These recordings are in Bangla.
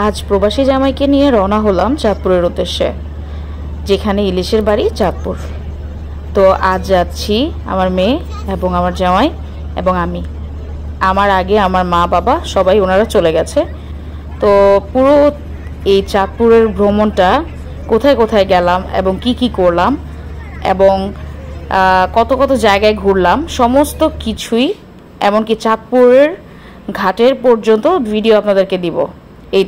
আজ প্রবাসী জামাইকে নিয়ে রওনা হলাম চাঁদপুরের উদ্দেশ্যে, যেখানে ইলিশের বাড়ি চাঁদপুর। তো আজ যাচ্ছি আমার মেয়ে এবং আমার জামাই এবং আমি। আমার আগে আমার মা বাবা সবাই ওনারা চলে গেছে। তো পুরো এই চাঁদপুরের ভ্রমণটা কোথায় কোথায় গেলাম এবং কি কি করলাম এবং কত কত জায়গায় ঘুরলাম সমস্ত কিছুই, এমনকি চাঁদপুরের ঘাটের পর্যন্ত ভিডিও আপনাদেরকে দিব। এই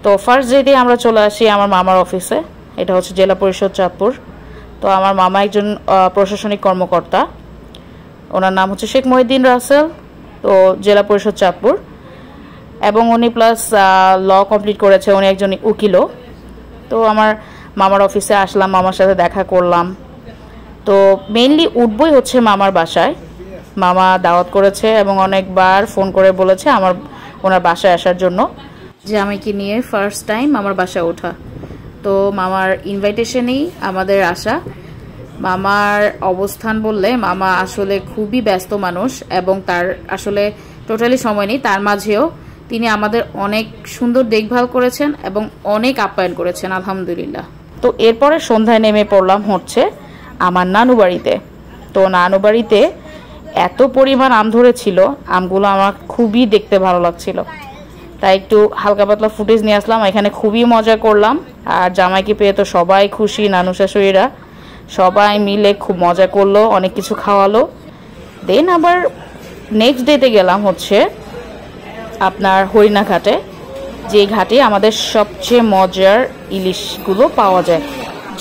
তো ফার্স্ট ডেতে আমরা চলে আসি আমার মামার অফিসে। এটা হচ্ছে জেলা পরিষদ চাঁদপুর। তো আমার মামা একজন প্রশাসনিক কর্মকর্তা, ওনার নাম হচ্ছে শেখ মহিউদ্দিন রাসেল। তো জেলা পরিষদ চাঁদপুর, এবং উনি প্লাস ল কমপ্লিট করেছে, উনি একজন উকিলও। তো আমার মামার অফিসে আসলাম, মামার সাথে দেখা করলাম। তো মেইনলি উঠবই হচ্ছে মামার বাসায়। মামা দাওয়াত করেছে এবং অনেকবার ফোন করে বলেছে ওনার বাসায় আসার জন্য, যে আমাকে নিয়ে ফার্স্ট টাইম আমার বাসায় ওঠা। তো মামার ইনভাইটেশনেই আমাদের আসা। মামার অবস্থান বললে, মামা আসলে খুবই ব্যস্ত মানুষ এবং তার আসলে টোটালি সময় নেই। তার মাঝেও তিনি আমাদের অনেক সুন্দর দেখভাল করেছেন এবং অনেক আপ্যায়ন করেছেন, আলহামদুলিল্লাহ। তো এরপরে সন্ধ্যায় নেমে পড়লাম হচ্ছে আমার নানু বাড়িতে। তো নানু বাড়িতে এত পরিমাণ আম ধরেছিল, আমগুলো আমার খুবই দেখতে ভালো লাগছিল, তাই একটু হালকা পাতলা ফুটেজ নিয়ে আসলাম। এখানে খুবই মজা করলাম, আর জামাইকে পেয়ে তো সবাই খুশি, নানু শাশুড়িরা সবাই মিলে খুব মজা করলো, অনেক কিছু খাওয়ালো। দেন আবার নেক্সট ডেতে গেলাম হচ্ছে আপনার হরিণাঘাটে, যে ঘাটে আমাদের সবচেয়ে মজার ইলিশগুলো পাওয়া যায়।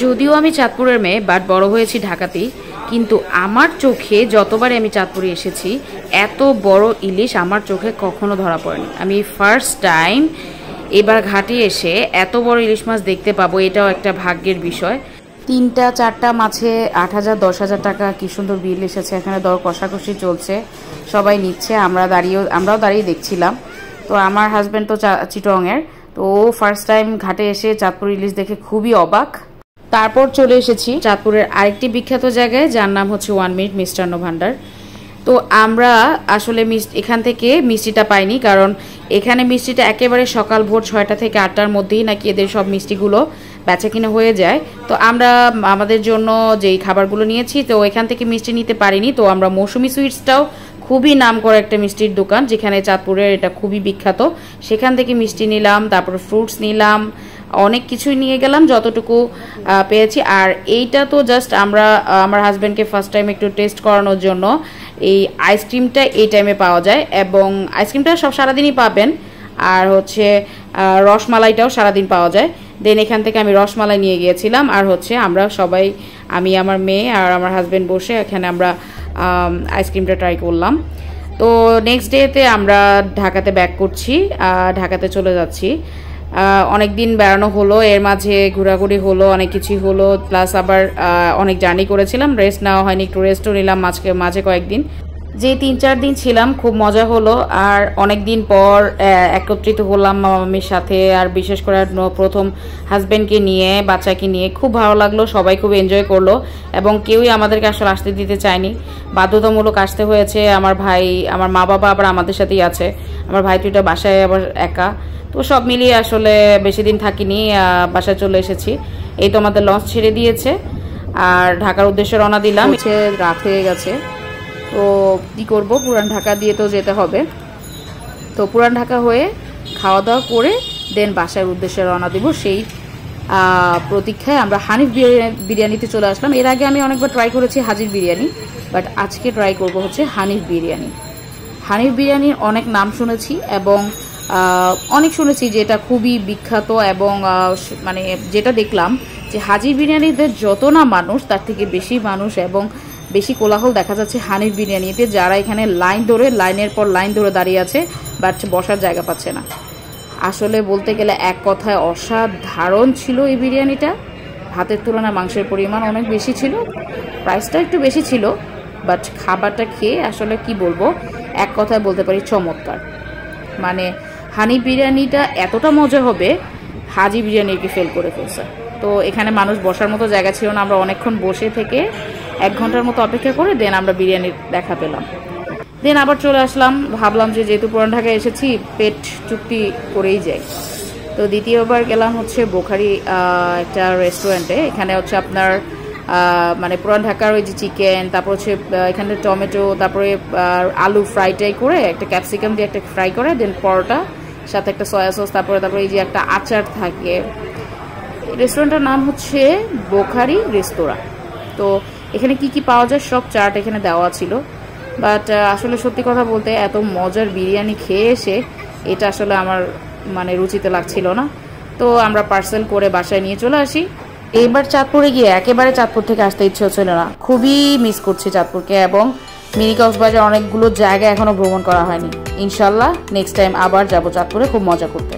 যদিও আমি চাঁদপুরের মেয়ে, বাট বড় হয়েছি ঢাকাতেই, কিন্তু আমার চোখে যতবারে আমি চাঁদপুরে এসেছি এত বড় ইলিশ আমার চোখে কখনো ধরা পড়েনি। আমি ফার্স্ট টাইম এবার ঘাটে এসে এত বড় ইলিশ মাছ দেখতে পাবো, এটাও একটা ভাগ্যের বিষয়। 3-4টা মাছে 8,000-10,000 টাকা, কি সুন্দর বিল এসেছে। এখানে দর কষাকষি চলছে, সবাই নিচ্ছে, আমরাও দাঁড়িয়ে দেখছিলাম। তো আমার হাজব্যান্ড তো চিটংয়ের, তো ও ফার্স্ট টাইম ঘাটে এসে চাঁদপুর ইলিশ দেখে খুবই অবাক। তারপর চলে এসেছি চাঁদপুরের আরেকটি বিখ্যাত জায়গায়, যার নাম হচ্ছে 1 মিনিট মিষ্টান্ন ভান্ডার। তো আমরা আসলে এখান থেকে মিষ্টিটা পাইনি, কারণ এখানে মিষ্টিটা একেবারে সকাল ভোর 6টা থেকে 8টার মধ্যেই নাকি এদের সব মিষ্টিগুলো বেচা কিনা হয়ে যায়। তো আমরা আমাদের জন্য যেই খাবারগুলো নিয়েছি, তো এখান থেকে মিষ্টি নিতে পারিনি। তো আমরা মৌসুমি সুইটসটাও খুবই নাম করা একটা মিষ্টির দোকান, যেখানে চাঁদপুরের এটা খুবই বিখ্যাত, সেখান থেকে মিষ্টি নিলাম, তারপর ফ্রুটস নিলাম, অনেক কিছুই নিয়ে গেলাম যতটুকু পেয়েছি। আর এইটা তো জাস্ট আমার হাজব্যান্ডকে ফার্স্ট টাইম একটু টেস্ট করানোর জন্য এই আইসক্রিমটা এই টাইমে পাওয়া যায়, এবং আইসক্রিমটা সব সারাদিনই পাবেন, আর হচ্ছে রসমালাইটাও সারাদিন পাওয়া যায়। দেন এখান থেকে আমি রসমালাই নিয়ে গিয়েছিলাম, আর হচ্ছে আমরা সবাই, আমি, আমার মেয়ে আর আমার হাজব্যান্ড বসে এখানে আমরা আইসক্রিমটা ট্রাই করলাম। তো নেক্সট ডেতে আমরা ঢাকাতে ব্যাক করছি, ঢাকাতে চলে যাচ্ছি। অনেক দিন বেড়ানো হলো, এর মাঝে ঘোরাঘুরি হলো, অনেক কিছুই হলো, প্লাস আবার অনেক জার্নি করেছিলাম, রেস্ট নেওয়া হয়নি, একটু রেস্টও নিলাম মাঝে কয়েকদিন। যে 3-4 দিন ছিলাম খুব মজা হলো, আর অনেক দিন পর একত্রিত হলাম মামির সাথে, আর বিশেষ করে প্রথম হাজব্যান্ডকে নিয়ে, বাচ্চাকে নিয়ে খুব ভালো লাগলো, সবাই খুব এনজয় করলো, এবং কেউই আমাদেরকে আসলে আসতে দিতে চায়নি, বাধ্যতামূলক আসতে হয়েছে। আমার ভাই, আমার মা বাবা আবার আমাদের সাথেই আছে, আমার ভাই তুইটা বাসায় আবার একা। তো সব মিলিয়ে আসলে বেশি দিন থাকিনি, বাসায় চলে এসেছি। এই তো আমাদের লঞ্চ ছেড়ে দিয়েছে, আর ঢাকার উদ্দেশ্যে রওনা দিলাম। রাত হয়ে গেছে, তো কী করবো, পুরান ঢাকা দিয়ে তো যেতে হবে। তো পুরান ঢাকা হয়ে খাওয়া দাওয়া করে দেন বাসার উদ্দেশ্যে রওনা দিব। সেই প্রতীক্ষায় আমরা হানিফ বিরিয়ানিতে চলে আসলাম। এর আগে আমি অনেকবার ট্রাই করেছি হাজির বিরিয়ানি, বাট আজকে ট্রাই করব হচ্ছে হানিফ বিরিয়ানি। হানিফ বিরিয়ানির অনেক নাম শুনেছি, এবং অনেক শুনেছি যে এটা খুবই বিখ্যাত, এবং মানে যেটা দেখলাম যে হাজির বিরিয়ানিতে যত না মানুষ, তার থেকে বেশি মানুষ এবং বেশি কোলাহল দেখা যাচ্ছে হানিফ বিরিয়ানিতে। যারা এখানে লাইনের পর লাইন ধরে দাঁড়িয়ে আছে, বাট বসার জায়গা পাচ্ছে না। আসলে বলতে গেলে এক কথায় অসাধারণ ছিল এই বিরিয়ানিটা। ভাতের তুলনায় মাংসের পরিমাণ অনেক বেশি ছিল, প্রাইসটা একটু বেশি ছিল, বাট খাবারটা খেয়ে আসলে কি বলবো, এক কথায় বলতে পারি চমৎকার। মানে হানিফ বিরিয়ানিটা এতটা মজা হবে, হাজি বিরিয়ানিকে ফেল করে ফেলছে। তো এখানে মানুষ বসার মতো জায়গা ছিল না, আমরা অনেকক্ষণ বসে থেকে 1 ঘন্টার মতো অপেক্ষা করে দেন আমরা বিরিয়ানির দেখা পেলাম। দেন আবার চলে আসলাম, ভাবলাম যে যেহেতু পুরান ঢাকায় এসেছি পেট চুক্তি করেই যাই। তো দ্বিতীয়বার গেলাম হচ্ছে বোখারি একটা রেস্টুরেন্টে। এখানে হচ্ছে আপনার মানে পুরান ঢাকার ওই যে চিকেন, তারপর হচ্ছে এখানে টমেটো, তারপরে আলু ফ্রাইটাই করে একটা ক্যাপসিকাম দিয়ে একটা ফ্রাই করে, দেন পরোটা সাথে একটা সয়া সস, তারপরে এই যে একটা আচার থাকে। রেস্টুরেন্টের নাম হচ্ছে বোখারি রেস্তোরাঁ। তো এখানে কি কি পাওয়া যায় সব চার্ট এখানে দেওয়া ছিল, বাট আসলে সত্যি কথা বলতে এত মজার বিরিয়ানি খেয়ে এসে এটা আসলে আমার মানে রুচিতে লাগছিল না। তো আমরা পার্সেল করে বাসায় নিয়ে চলে আসি। এইবার চাঁদপুরে গিয়ে একেবারে চাঁদপুর থেকে আসতে ইচ্ছে হচ্ছিল না, খুবই মিস করছি চাঁদপুরকে, এবং মিনি কক্সবাজার অনেকগুলো জায়গা এখনো ভ্রমণ করা হয়নি। ইনশাল্লাহ নেক্সট টাইম আবার যাব চাঁদপুরে খুব মজা করতে।